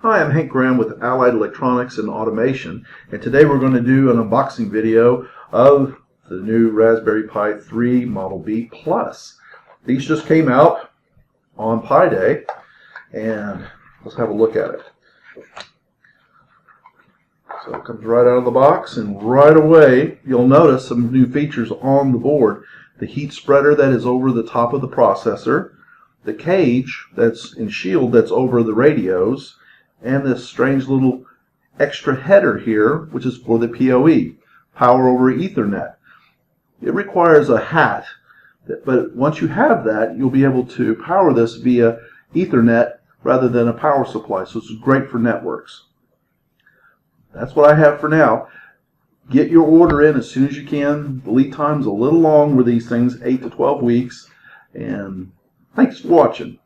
Hi, I'm Hank Graham with Allied Electronics and Automation, and today we're going to do an unboxing video of the new Raspberry Pi 3 Model B Plus. These just came out on Pi Day, and let's have a look at it. So it comes right out of the box, and right away you'll notice some new features on the board. The heat spreader that is over the top of the processor, the cage that's in shield that's over the radios, and this strange little extra header here, which is for the PoE, Power over Ethernet. It requires a hat, but once you have that, you'll be able to power this via Ethernet rather than a power supply, so it's great for networks. That's what I have for now. Get your order in as soon as you can. The lead time's a little long with these things, 8 to 12 weeks, and thanks for watching.